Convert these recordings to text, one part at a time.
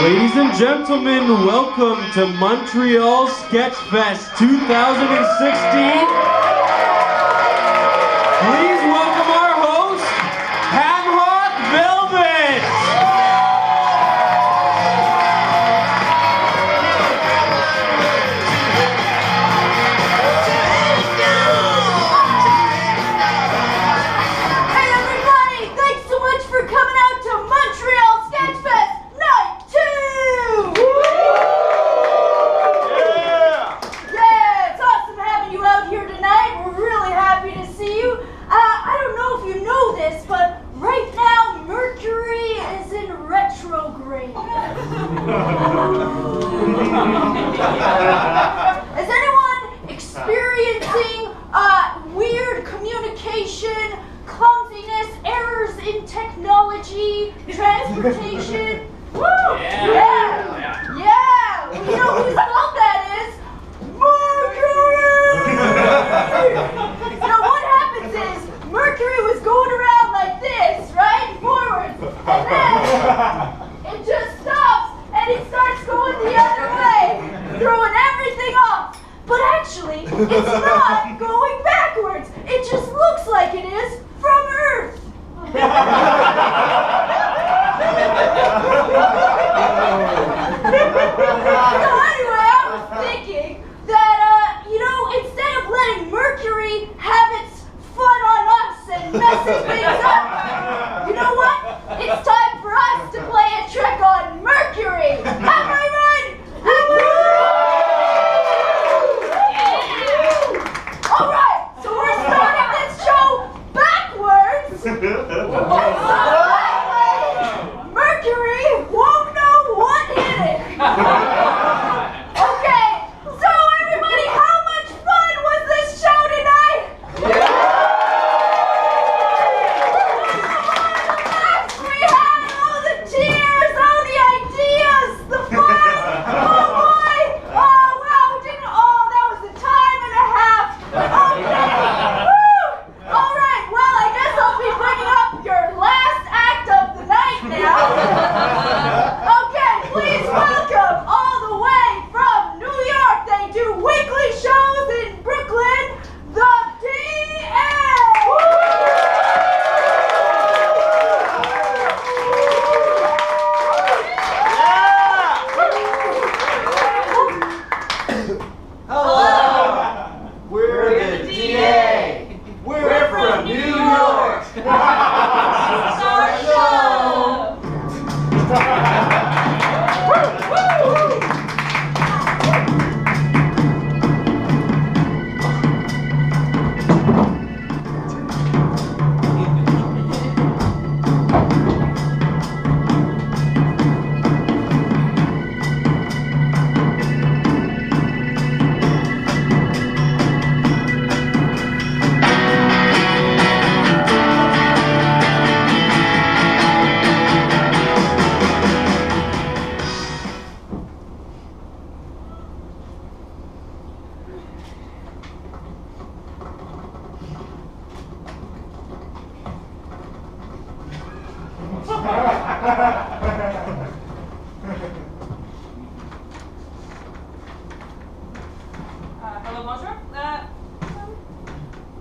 Ladies and gentlemen, welcome to Montreal Sketchfest 2016. Please welcome our host, Ham-Hock Velvet. Hey everybody, thanks so much for coming out to Montreal Sketchfest Night 2! Yeah, it's awesome having you out here tonight. We're really happy to see you. I don't know if you know this, but right now Mercury is in retrograde. Is anyone experiencing weird communication, clumsiness, errors in technology, transportation? Woo! Yeah! Well, you know whose fault that is? Mercury! Now what happens is, Mercury was going around like this, right? Forward. And then it just stops and it starts going the other way, throwing everything off. But actually, it's not going backwards. It just looks like it is from Earth. So anyway, I was thinking that, instead of letting Mercury have its fun on us and messing things up, you know what? It's time for us to play a trick on Mercury. Am I right? All right, so we're starting this show backwards. Mercury won't know what hit it. Okay, so everybody, how much fun was this show tonight? We had all the cheers, all the ideas, the fun. Oh boy! Oh wow! That was a time and a half. Okay. Woo! All right. Well, I guess I'll be bringing up your last act of the night now. Okay, please welcome all the way from New York. They do weekly shows in Brooklyn. The DA. Hello! We're the DA! We're from New York! It's our show. Hello, bonjour.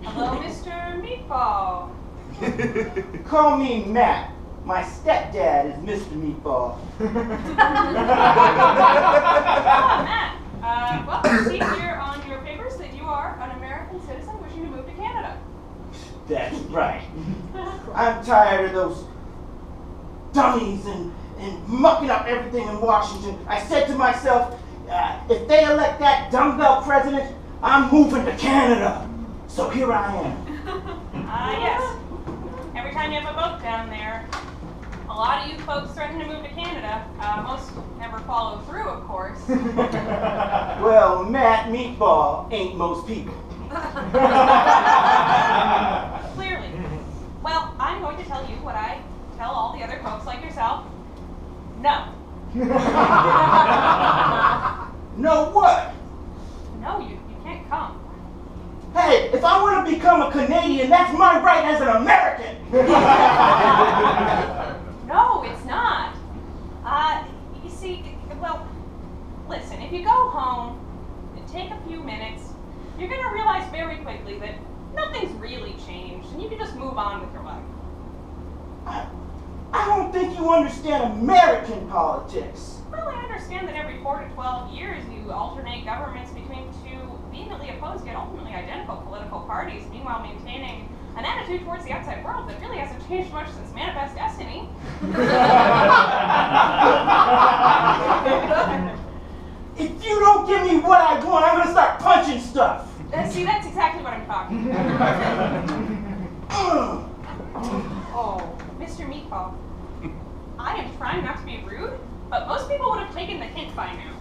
Hello, Mr. Meatball. Call me Matt. My stepdad is Mr. Meatball. Matt. Well, I see here on your papers that you are an American citizen wishing to move to Canada. That's right. I'm tired of those dummies and mucking up everything in Washington. I said to myself, if they elect that dumbbell president, I'm moving to Canada. So here I am. Yes. Every time you have a vote down there, a lot of you folks threaten to move to Canada. Most never follow through, of course. Well, Matt Meatball ain't most people. Clearly. Well, I'm going to tell you what I tell all the other folks like yourself. No. No what? No, you can't come. Hey, if I want to become a Canadian, that's my right as an American. No, it's not. You see, don't think you understand American politics. Well, I understand that every 4 to 12 years you alternate governments between two vehemently opposed yet ultimately identical political parties, meanwhile maintaining an attitude towards the outside world that really hasn't changed much since Manifest Destiny. If you don't give me what I want, I'm gonna start punching stuff. See, that's exactly what I'm talking about. Oh, Mr. Meatball, I am trying not to be rude, but most people would have taken the hint by now.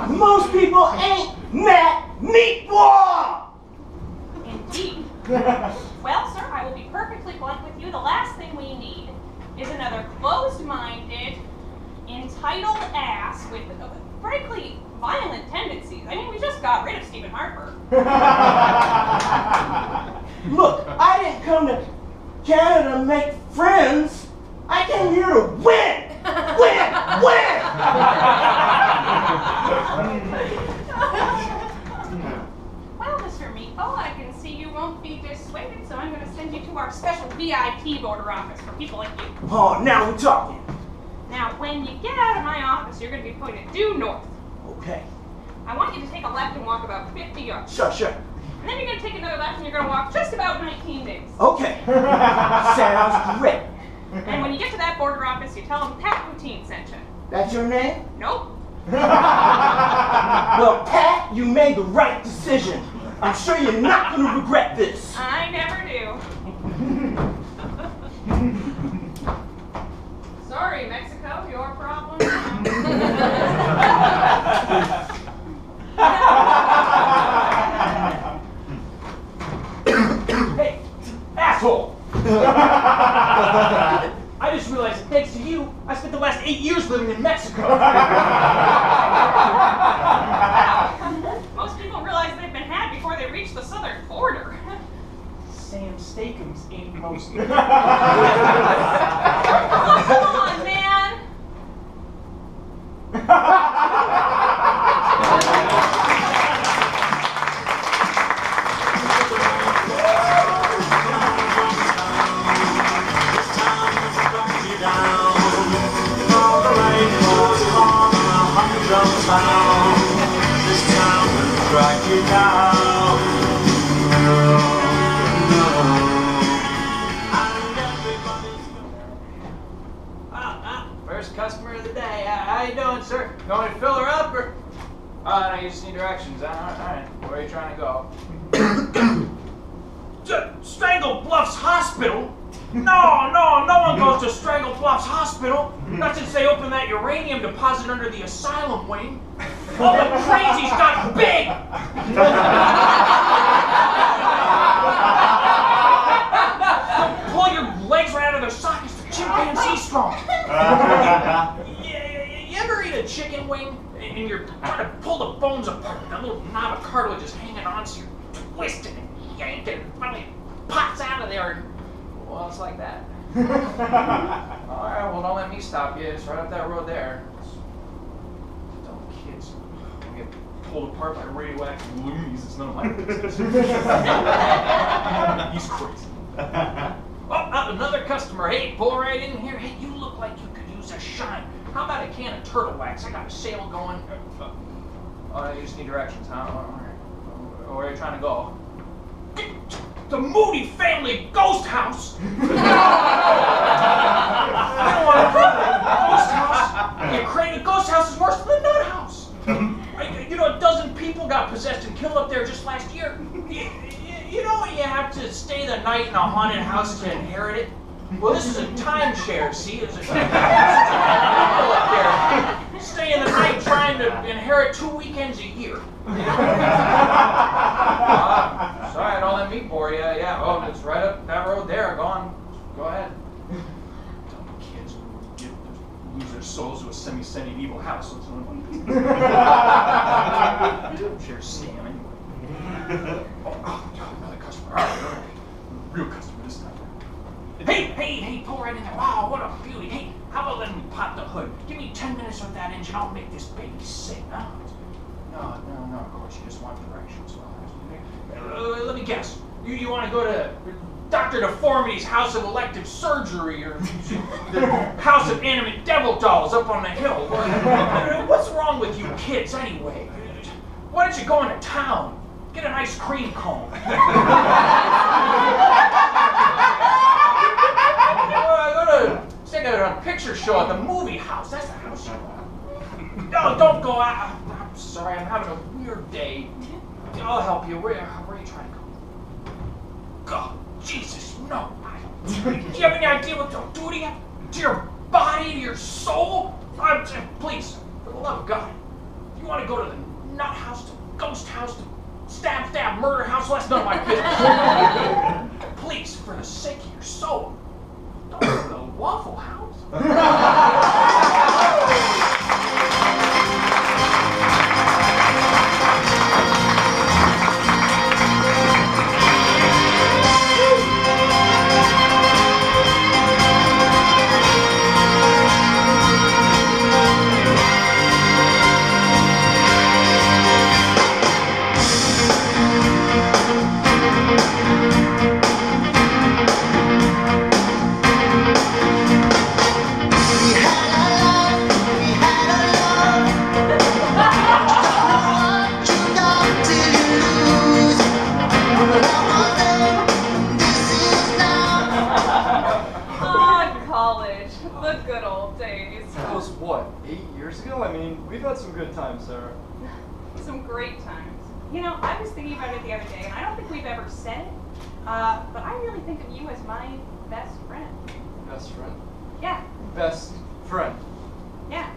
Most people ain't Matt Meatball! Indeed. Well, sir, I will be perfectly blunt with you. The last thing we need is another closed-minded, entitled ass with, frankly, violent tendencies. I mean, we just got rid of Stephen Harper. Look, I didn't come to Canada to make friends. I came here to win! Win! Win! Well, Mr. Meatball, I can see you won't be dissuaded, so I'm going to send you to our special VIP voter office for people like you. Oh, now we're talking. Now, when you get out of my office, you're going to be pointed due north. Okay. I want you to take a left and walk about 50 yards. Sure. And then you're going to take another left and you're going to walk just about 19 days. Okay. Sounds great. And when you get to that border office, you tell them Pat Poutine sent you. That's your name? Nope. Well, Pat, you made the right decision. I'm sure you're not going to regret this. I never do. Sorry, Mexico, your problem. Hey, asshole! I just realized that thanks to you, I spent the last 8 years living in Mexico. Most people realize they've been had before they reach the southern border. Sam Steakums ain't most. Oh, come on, man! First customer of the day. How you doing, sir? You want me to fill her up, or? Oh, no, you just need directions. All right. Where are you trying to go? Strangle Bluffs Hospital? No one goes to Strangle Bluffs Hospital. Not since they opened that uranium deposit under the asylum wing. All the crazies got big! Pull your legs right out of their sockets, the chimpanzee strong. You ever eat a chicken wing and you're trying to pull the bones apart, that little knob of cartilage is hanging on, so you're twisting and yanking, and finally it pops out of there, and, well, it's like that. Alright, well, don't let me stop you. It's right up that road there. Dumb kids. We get pulled apart by radioactive loonies. It's none of my business. He's crazy. Oh, another customer. Hey, pull right in here. Hey, you look like you could use a shine. How about a can of turtle wax? I got a sale going. Oh, you just need directions, huh? All right. Where are you trying to go? The Moody family ghost house. I don't want to go to the ghost house. You crazy, ghost house is worse than the nut house. You know, 12 people got possessed and killed up there just last year. You know when you have to stay the night in a haunted house to inherit it? Well, this is a timeshare, see? There's a people up there staying the night trying to inherit 2 weekends a year. Sorry, don't let me bore you. Yeah, oh, it's right up that road there. Go on. Go ahead. Dumb kids lose their souls to a semi-sentient evil house. So timeshare scam anyway. Oh, another customer. All right. Real customer this time. Hey, pull right in there. Wow, what a beauty. Hey, how about letting me pop the hood? Give me 10 minutes with that engine. I'll make this baby sing. No, of course, you just want directions. Let me guess. You want to go to Dr. Deformity's House of Elective Surgery or the House of Animate Devil Dolls up on the hill. What's wrong with you kids anyway? Why don't you go into town? Get an ice cream cone. Take a picture show at the movie house. That's the house you want. No, don't go out. I'm sorry, I'm having a weird day. I'll help you. Where are you trying to go? God, Jesus, no. Do you have any idea what they'll do to you? To your body, to your soul? Please, for the love of God, if you want to go to the nut house, to ghost house, to stab, murder house, well, that's none of my business. Please, for the sake of your soul, don't go to the Waffle House. Some good times, Sarah. Some great times. You know, I was thinking about it the other day, and I don't think we've ever said it, but I really think of you as my best friend. Best friend? Yeah. Best friend. Yeah.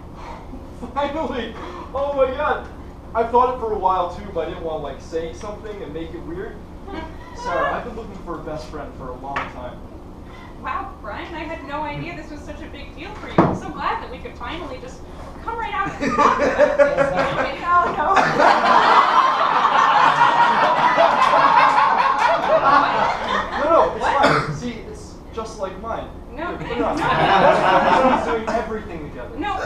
Finally! Oh my god! I thought it for a while too, but I didn't want to like say something and make it weird. Sarah, I've been looking for a best friend for a long time. Wow, Brian, I had no idea this was such a big deal for you. I'm so glad that we could finally just come right out and talk about this. No, it's fine. See, it's just like mine. No. Here, put it on. Best friends doing everything together. No,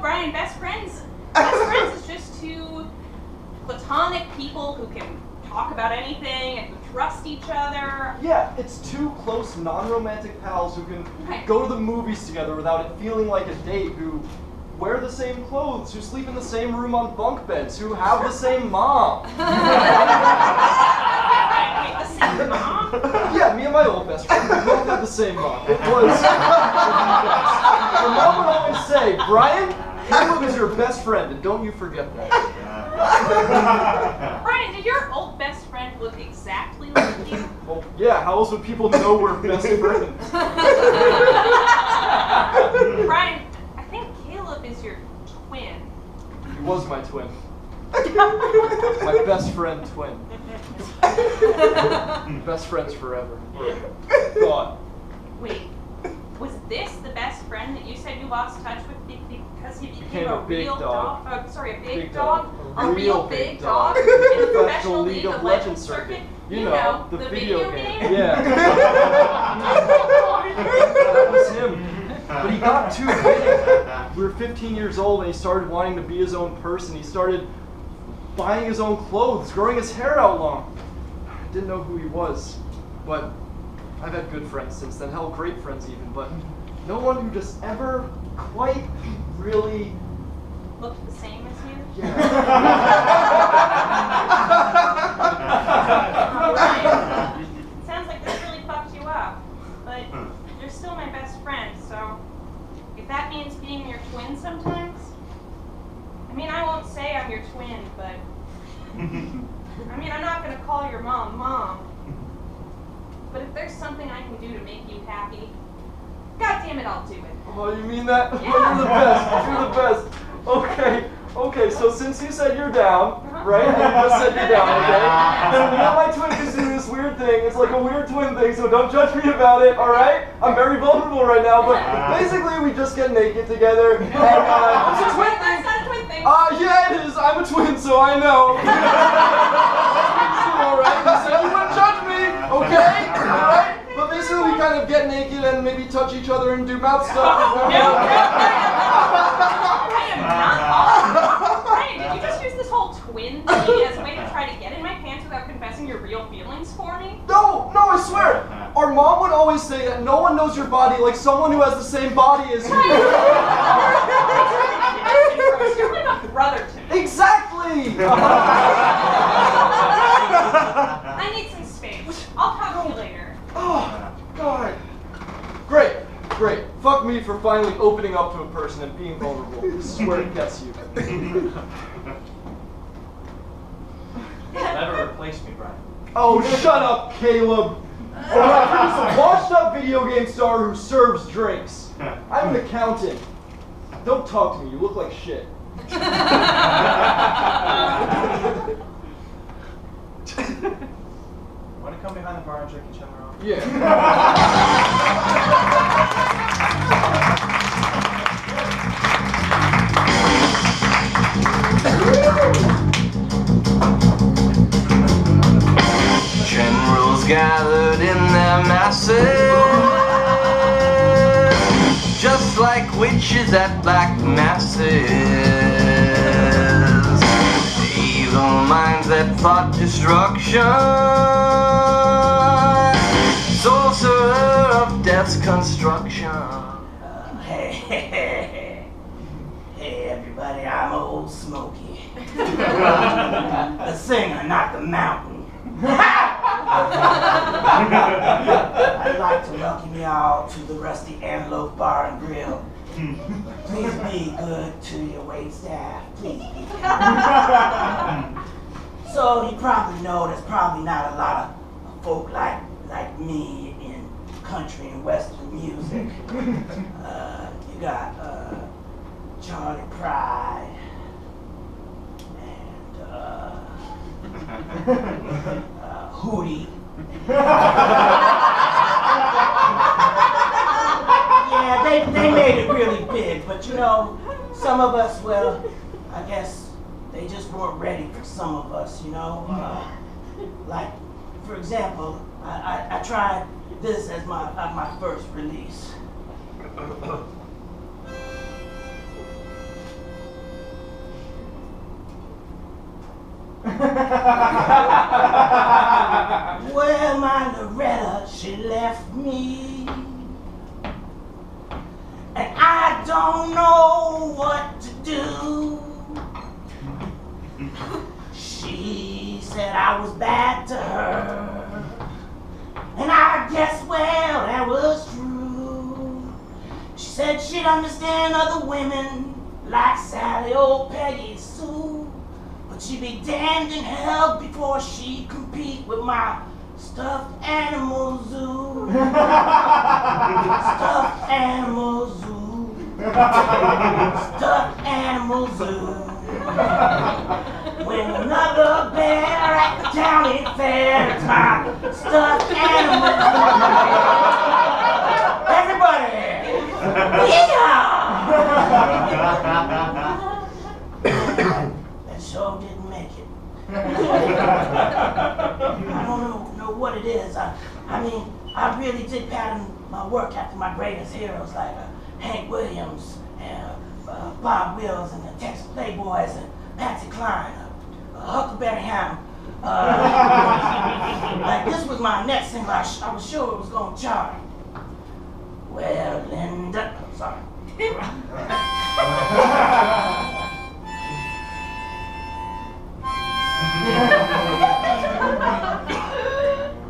Brian, best friends is just two platonic people who can talk about anything and who trust each other. Yeah, it's two close, non-romantic pals who can go to the movies together without it feeling like a date, who wear the same clothes, who sleep in the same room on bunk beds, who have the same mom. Wait, the same mom? Yeah, me and my old best friend, we both had the same mom. It was her mom would always say, Brian, Caleb is your best friend, and don't you forget that. Brian, did your old best friend look exactly like you? Well, yeah, how else would people know we're best friends? Brian, I think Caleb is your twin. He was my twin. My best friend twin. Best friends forever. God. Wait, was this the best friend that you said you lost touch with because he became a a big real dog. dog? Sorry, a big Big dog? dog. A real big dog? In the professional League of Legends circuit? You know, the video game. Yeah. That was him. But he got too big. We were 15 years old and he started wanting to be his own person. He started buying his own clothes, growing his hair out long. I didn't know who he was, but I've had good friends since then, hell, great friends even, but no one who just ever quite really Looked the same as you? Yeah. Brian, sounds like this really fucked you up, but you're still my best friend, so if that means being your twin sometimes, I mean, I won't say I'm your twin, but I mean, I'm not going to call your mom Mom, but if there's something I can do to make you happy, God damn it, I'll do it. Oh, you mean that? Yeah. Oh, you're the best. You're the best. Okay, so since you said you're down, right? You just said you're down, okay? Then me and my twin just do this weird thing. It's like a weird twin thing, so don't judge me about it, alright? I'm very vulnerable right now, but basically we just get naked together. And, it's a twin thing. That's not a twin thing. Yeah, it is. I'm a twin, so I know. Alright, so you wouldn't judge me, okay? Alright? But basically we kind of get naked and maybe touch each other and do mouth stuff. No, I am not. Brian, did you just use this whole twin thing as a way to try to get in my pants without confessing your real feelings for for me? No, I swear. Our mom would always say that no one knows your body like someone who has the same body as you. You're like a brother to me. Exactly. I need some space. I'll talk to you later. Oh, God. Great. Fuck me for finally opening up to a person and being vulnerable. This is where it gets you. Never replace me, Brian. Oh, shut up, Caleb. I'm just a washed-up video game star who serves drinks. I'm an accountant. Don't talk to me. You look like shit. Want to come behind the bar and jerk each other off? Yeah. Generals gathered in their masses, just like witches at black masses. Evil minds that plot destruction, sorcerer of death's construction. Hey, everybody, I'm Old Smokey. The singer, not the mountain. I'd like to welcome you all to the Rusty Antelope Bar and Grill. Please be good to your wait staff. Please be good. So you probably know there's probably not a lot of folk like me in country and western music. You got Charlie Pride and Hootie. Yeah, they made it really big, but you know, some of us, well, I guess they just weren't ready for some of us, you know. Like, for example, I tried this as my first release. Well, my Loretta, she left me, and I don't know what to do. She said I was bad to her, and I guess, well, that was true. She said she'd understand other women like Sally or Peggy Sue, but she'd be damned in hell before she'd compete with my stuffed animal zoo. Stuffed animal zoo. Stuffed animal zoo. When another bear at the county fair, it's my stuffed animal zoo. Everybody! Yeah! That show didn't make it. I don't know what it is. I mean, I really did pattern my work after my greatest heroes like Hank Williams and Bob Wills and the Texas Playboys and Patsy Cline, Huckleberry Hound. Like this was my next single. I was sure it was going to chart. Well, Linda, sorry.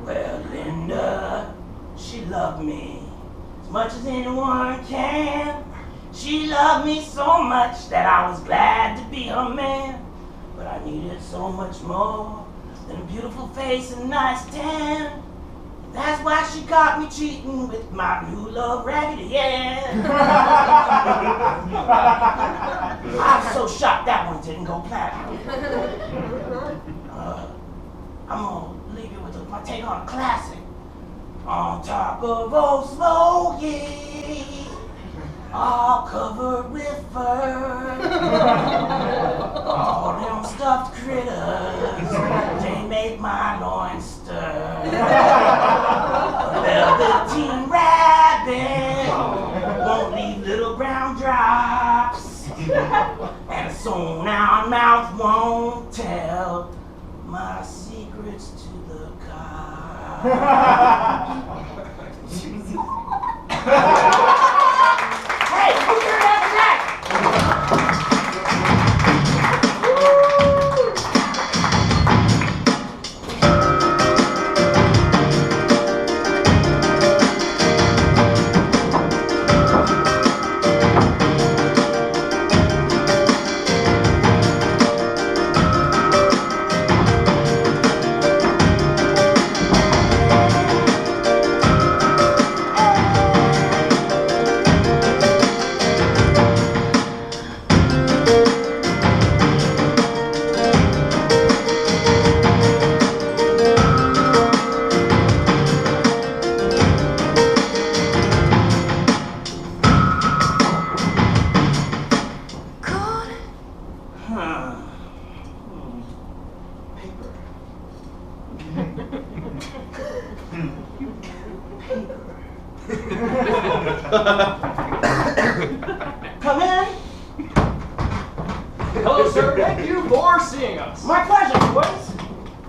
Well, Linda, she loved me as much as anyone can. She loved me so much that I was glad to be her man. But I needed so much more than a beautiful face and nice tan. That's why she caught me cheating with my new love, Raggedy Ann. I was so shocked that one didn't go platinum. I'm gonna leave you with my take on a classic. On top of Old Smokey, all covered with fur. All them stuffed critters, they make my loins stir. A velveteen rabbit won't leave little brown drops, and a sewn down mouth won't tell my secrets to the cops. Hey, who's here after that? Come in. Hello, sir. Thank you for seeing us. My pleasure, boys.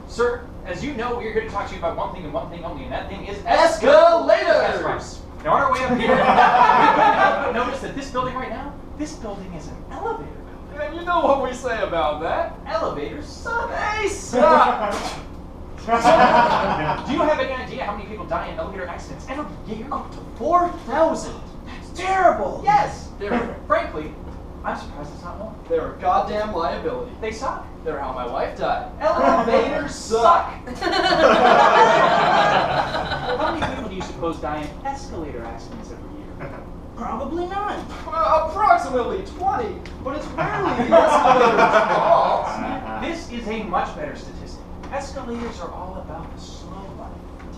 Sir, as you know, we're here to talk to you about one thing and one thing only, and that thing is Escalators! That's right. Now, on our way up here, we couldn't help but notice that this building right now, this building is an elevator building. And you know what we say about that? Elevators suck. They suck! Do you have any idea how many people die in elevator accidents every year? Up to 4,000. That's terrible. Yes. Frankly, I'm surprised it's not more. They're a goddamn liability. They suck. They're how my wife died. Elevators suck. How many people do you suppose die in escalator accidents every year? Probably none. Well, approximately 20, but it's rarely the escalator's fault. This is a much better statistic. Escalators are all about the slow life.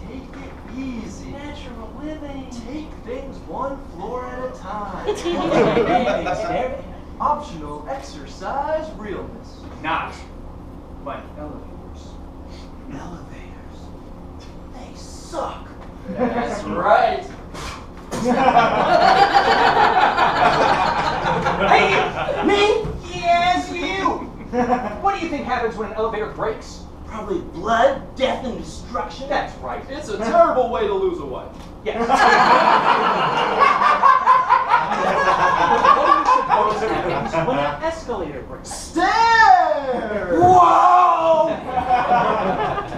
Take it easy. Natural living. Take things one floor at a time. Optional exercise realness. Not like elevators. Elevators. They suck. That's right. Hey, Me? yes, you. What do you think happens when an elevator breaks? Probably blood, death, and destruction. That's right. It's a terrible way to lose a wife. Yes. What do you suppose happens when an escalator breaks? Stairs! Whoa!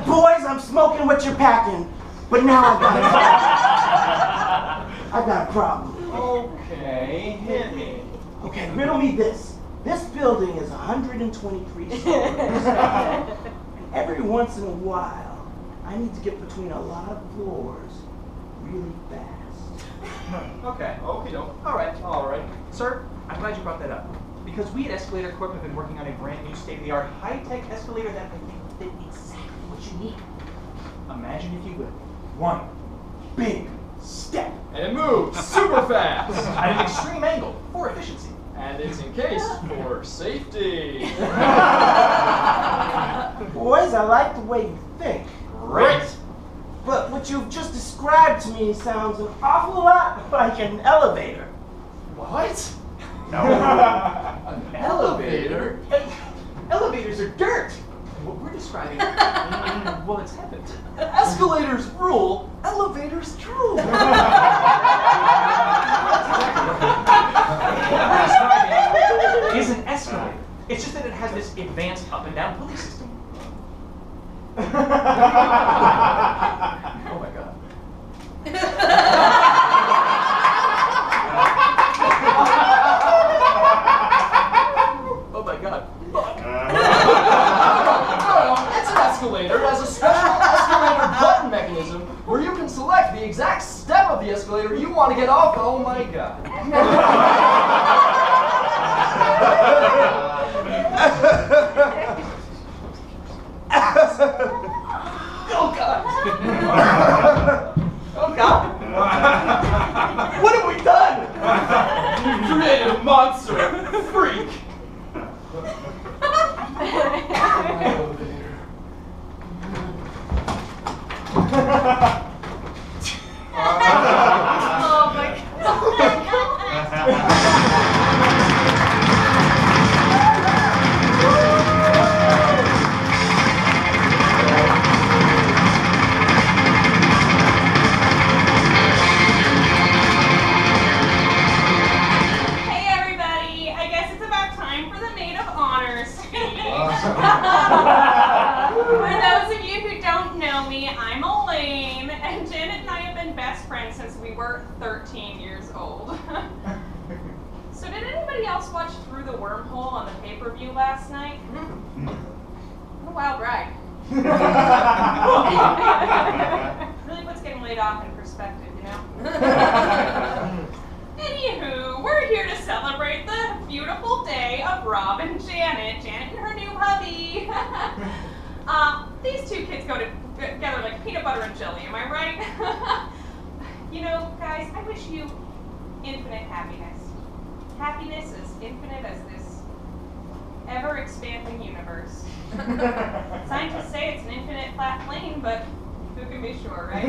Boys, I'm smoking what you're packing, but now I've got a problem. Okay, hit me. Okay, riddle me this. This building is 123 stories. And every once in a while, I need to get between a lot of floors really fast. Okay. Okie doke. All right. All right. Sir, I'm glad you brought that up. Because we at Escalator Corp have been working on a brand new state-of-the-art high-tech escalator that I think will fit exactly what you need. Imagine, if you will, one big step And it moves super fast. at an extreme angle for efficiency. And it's encased for safety. Boys, I like the way you think. Great. But what you've just described to me sounds an awful lot like an elevator. What? No. An elevator? Elevators are dirt. What we're describing, well, it's heaven. Escalators rule, elevators drool. What we're describing is an escalator. It's just that it has this advanced up and down pulley system. Oh my god. Oh my god. Fuck. No, it's an escalator. It has a special escalator button mechanism where you can select the exact step of the escalator you want to get off. Oh my god. Oh god. Oh god. What have we done? Creative monster, freak. Oh my God. best friends since we were 13 years old. So did anybody else watch Through the Wormhole on the pay-per-view last night? What a wild ride. Really puts getting laid off in perspective, you know? Anywho, we're here to celebrate the beautiful day of Rob and Janet. Janet and her new hubby. These two kids go together like peanut butter and jelly, am I right? You know, guys, I wish you infinite happiness. Happiness as infinite as this ever-expanding universe. Scientists say it's an infinite flat plane, but who can be sure, right?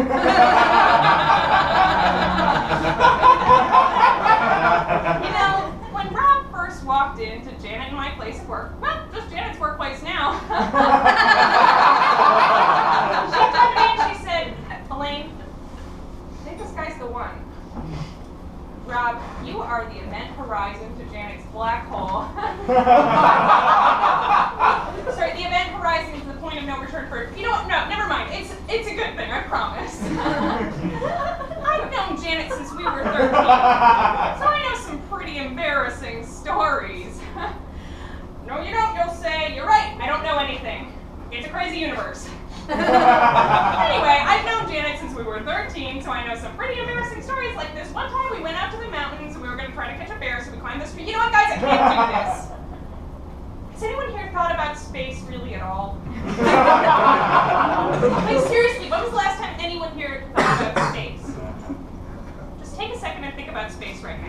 You know, when Rob first walked into Janet and my place of work, well, just Janet's workplace now, she turned to me and she said, Elaine, I think this guy's the one. Rob, you are the event horizon to Janet's black hole. Sorry, the event horizon is the point of no return for, you know what, no, never mind. It's a good thing, I promise. I've known Janet since we were 13, so I know some pretty embarrassing stories. No, you don't, you'll say, you're right, I don't know anything. It's a crazy universe. Anyway, I've known Janet since we were 13, so I know some pretty embarrassing stories. Like this one time we went out to the mountains and we were going to try to catch a bear, so we climbed this tree. You know what, guys? I can't do this. Has anyone here thought about space really at all? Like seriously, when was the last time anyone here thought about space? Just take a second and think about space right now.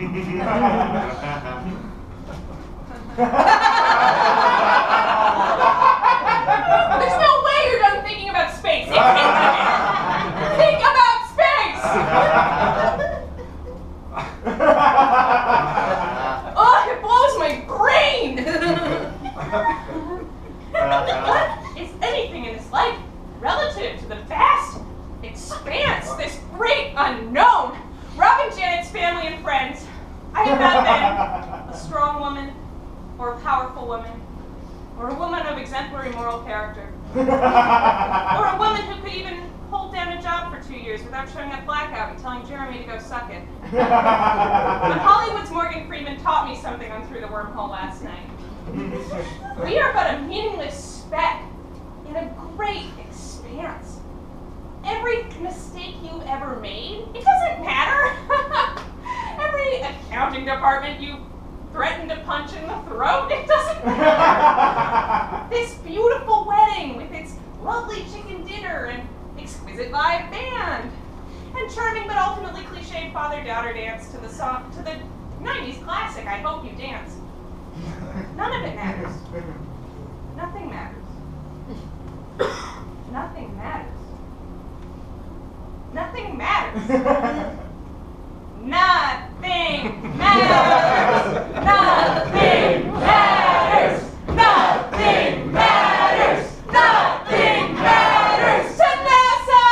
There's no way you're done thinking about space. It's infinite. Think about space. Oh, it blows my brain. What is anything in this life relative to the vast expanse, this great unknown? Rob and Janet's family and friends. I have not been a strong woman, or a powerful woman, or a woman of exemplary moral character, or a woman who could even hold down a job for 2 years without showing up blackout and telling Jeremy to go suck it. But Hollywood's Morgan Freeman taught me something on Through the Wormhole last night. We are but a meaningless speck in a great expanse. Every mistake you've ever made, it doesn't matter. Every accounting department you threatened to punch in the throat, it doesn't matter. This beautiful wedding with its lovely chicken dinner and exquisite live band, and charming but ultimately cliched father-daughter dance to the 90s classic, I Hope You Dance. None of it matters. Nothing matters. Nothing matters. Nothing matters. Nothing matters. Nothing matters. Nothing matters. Nothing matters to NASA.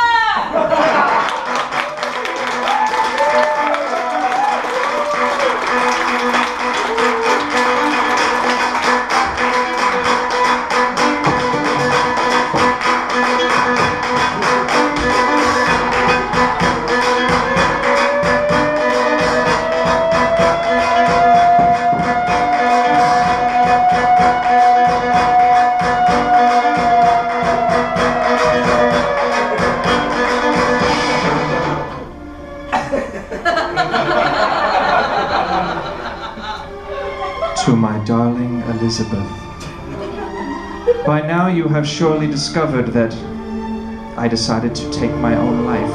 To my darling Elizabeth, by now you have surely discovered that I decided to take my own life.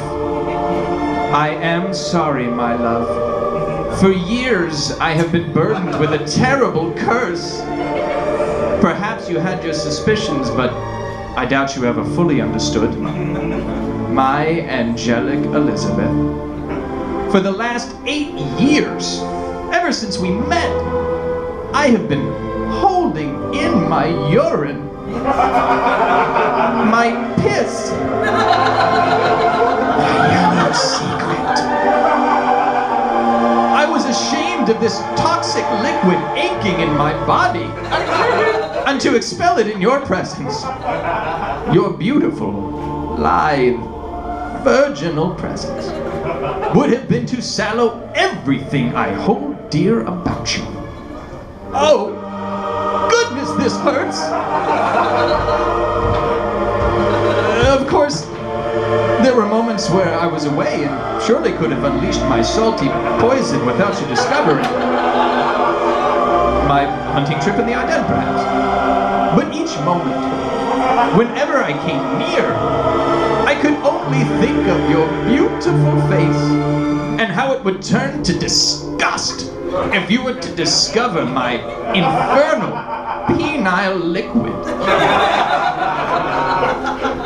I am sorry, my love. For years I have been burdened with a terrible curse. Perhaps you had your suspicions, but I doubt you ever fully understood. My angelic Elizabeth. For the last 8 years, ever since we met, I have been holding in my urine, my piss, my yellow secret. I was ashamed of this toxic liquid aching in my body, and to expel it in your presence, your beautiful, lithe, virginal presence would have been to sallow everything I hold dear about you. Oh, goodness, this hurts. Of course, there were moments where I was away and surely could have unleashed my salty poison without you discovering. My hunting trip in the Ardennes, perhaps. But each moment, whenever I came near, I could only think of your beautiful face and how it would turn to disgust if you were to discover my infernal penile liquid.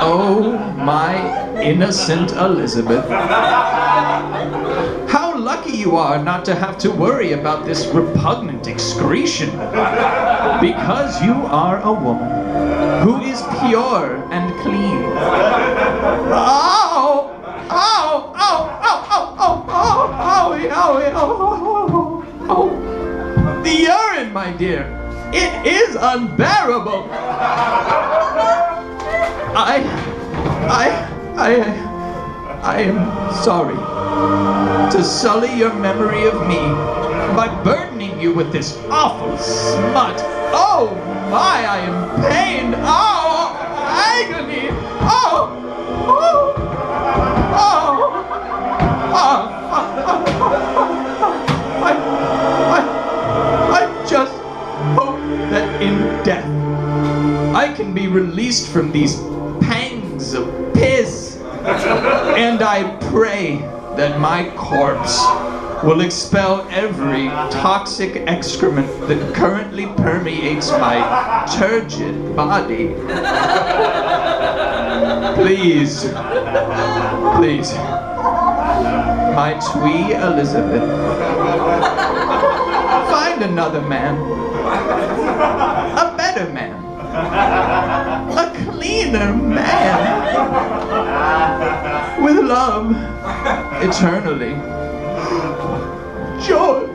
Oh, my innocent Elizabeth. How lucky you are not to have to worry about this repugnant excretion, because you are a woman who is pure and clean. Oh! Oh! Oh! Oh! Oh! Oh! Oh! Oh! Oh! Oh! The urine, my dear, it is unbearable. I am sorry to sully your memory of me by burdening you with this awful smut. Oh my, I am pained. Oh, agony. Oh, oh, oh, oh. I just hope that in death I can be released from these pangs of piss. And I pray that my corpse will expel every toxic excrement that currently permeates my turgid body. Please, please, my twee Elizabeth, find another man, a better man, a cleaner man, with love, eternally. George.